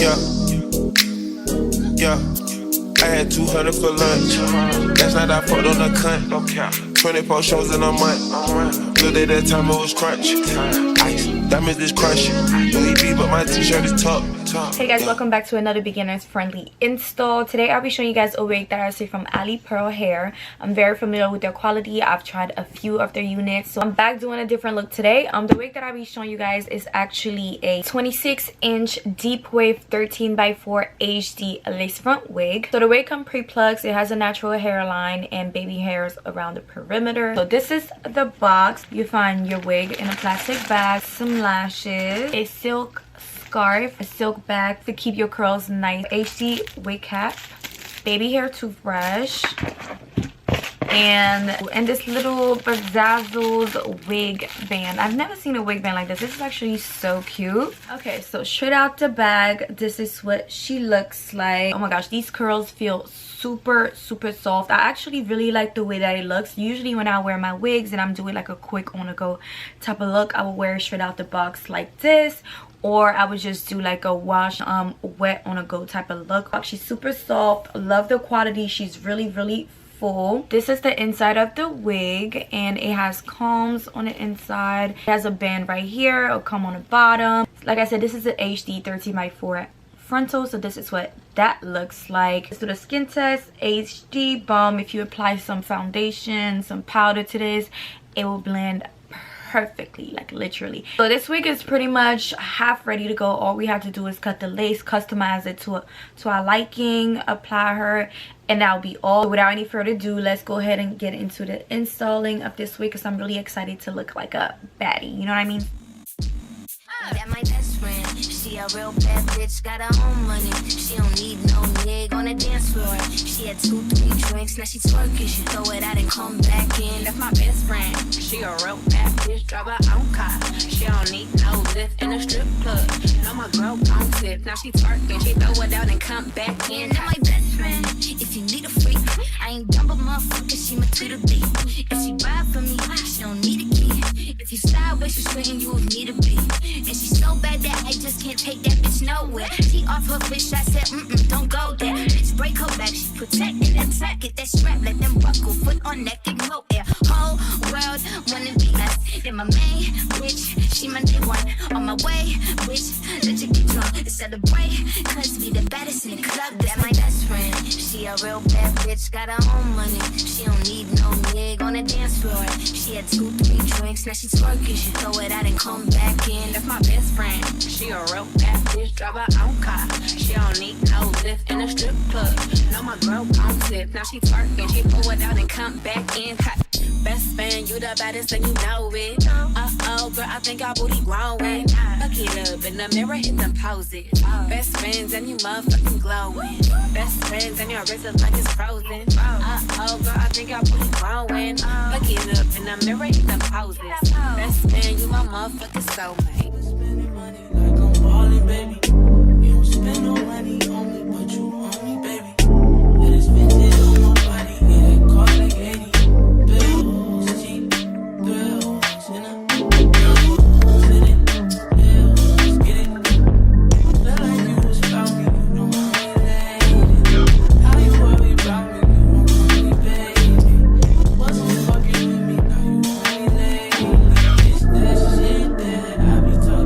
Yeah, yeah. I had 200 for lunch. Last night I fucked on the cunt. 24 shows in a month. Good day that time it was crunch. Ice, diamonds is crushing. Louis V, but my t-shirt is tough. Hey guys, welcome back to another beginners friendly install. Today I'll be showing you guys a wig that I received from AliPearl Hair. I'm very familiar with their quality. I've tried a few of their units, so I'm back doing a different look today. The wig that I'll be showing you guys is actually a 26-inch deep wave 13x4 HD lace front wig. So the wig comes pre-plucked. It has a natural hairline and baby hairs around the perimeter. So this is the box. You find your wig in a plastic bag, some lashes, a silk scarf, a silk bag to keep your curls nice, HD wig cap, baby hair toothbrush, and this little bedazzled wig band. I've never seen a wig band like this. This is actually so cute. Okay, so straight out the bag, this is what she looks like. Oh my gosh, these curls feel super soft. I actually really like the way that it looks. Usually when I wear my wigs and I'm doing like a quick on the go type of look, I will wear it straight out the box like this, or I would just do like a wash wet on a go type of look. She's super soft. Love the quality. She's really full. This is the inside of the wig, and it has combs on the inside. It has a band right here, a comb on the bottom. Like I said, this is an HD 13x4 frontal, so this is what that looks like. Let's do the skin test. HD balm. If you apply some foundation, some powder to this, it will blend perfectly, like literally. So this wig is pretty much half ready to go. All we have to do is cut the lace, customize it to our liking, apply her, and that'll be all. Without any further ado, let's go ahead and get into the installing of this wig, because I'm really excited to look like a baddie, you know what I mean? That my best friend, she a real bad bitch, got her own money. She don't need no nigga on the dance floor. She had 2-3 drinks, now she twerking. She throw it out and come back in. That's my best friend, she a real bad bitch, drive her own car. She don't need no lift in a strip club. No, my girl on tip, now she twerking. She throw it out and come back in. That my best friend, if you need a freak, I ain't dumb but motherfucker, she my Twitter beat. If she ride for me, she don't need a key. If you sideways, she's straighten you with me to be. And she's so bad that I just can't take that bitch nowhere. She off her fish, I said, don't go there. Bitch, break her back, she protect and attack. Get that strap, let them buckle, foot on neck and go air. Whole world wanna be us. Then my main bitch, she my day one. On my way, bitch, let you get drunk and celebrate. Cause we the baddest in the club, that's my best friend. She a real bad bitch, got her own money. She don't need no nigga on the dance floor. She had 2-3 drinks, now she twerking. She throw it out and come back in. That's my best friend, she a real bad bitch, drive her own car. She don't need no lift in a strip club. No, my girl on tip, now she twerking. She pull it out and come back in. Best friend, you the baddest and you know it. Uh-oh, girl, I think our booty growing. Look it up in the mirror, hit them poses. Best friends and you motherfucking glowing. Best friends and your wrist is like it's frozen. Uh-oh, girl, I think our booty growing. Look it up in the mirror, hit them poses. Best friend, you my motherfucking soulmate. Spending money like I'm ballin', baby. You don't spend no money on me, but you on me, baby. Let us spend it on my body, get it caught like 80. Bills, cheap thrills, and I'm bills in it, bills, get it. Feel like you was about me, you don't want me lady. How you worry about me, you don't want me, baby. Wasn't fucking with me, now you want me lady. It's that shit that I be talking.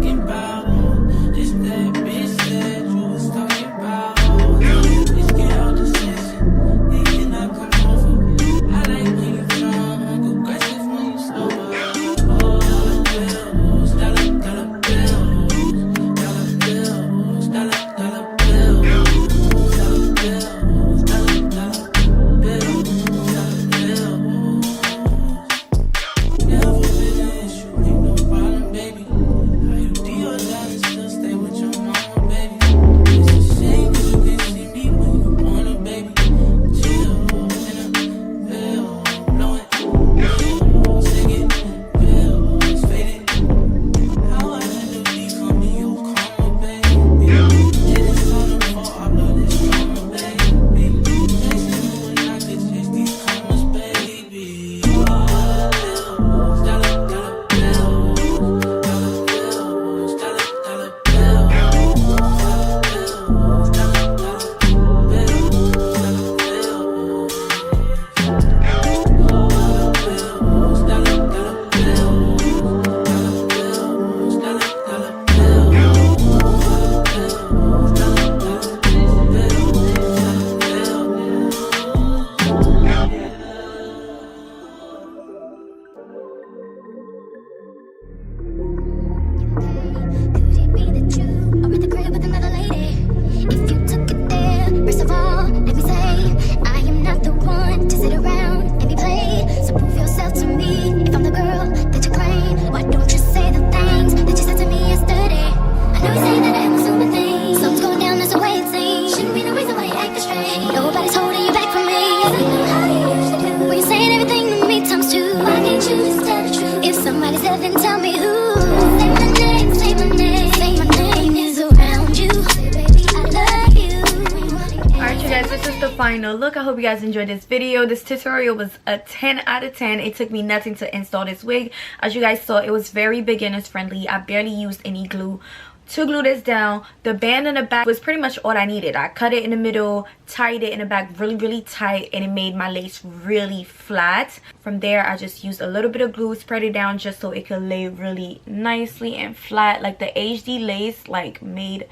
final look. I hope you guys enjoyed this video. This tutorial was a 10 out of 10. It took me nothing to install this wig. As you guys saw, it was very beginners friendly. I barely used any glue to glue this down. The band in the back was pretty much all I needed. I cut it in the middle, tied it in the back really tight, and it made my lace really flat. From there, I just used a little bit of glue, spread it down just so it could lay really nicely and flat. Like the HD lace like made,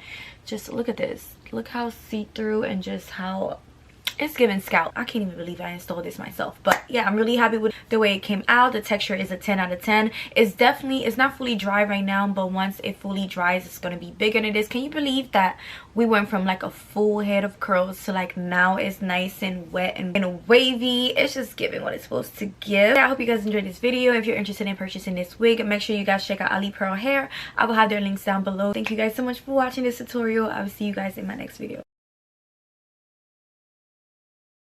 just look at this, look how see-through and just how it's giving scalp. I can't even believe I installed this myself. But yeah, I'm really happy with the way it came out. The texture is a 10 out of 10. It's not fully dry right now, but once it fully dries, it's gonna be bigger than this. Can you believe that we went from like a full head of curls to like now it's nice and wet and wavy? It's just giving what it's supposed to give. Yeah, I hope you guys enjoyed this video. If you're interested in purchasing this wig, make sure you guys check out Ali Pearl Hair. I will have their links down below. Thank you guys so much for watching this tutorial. I will see you guys in my next video.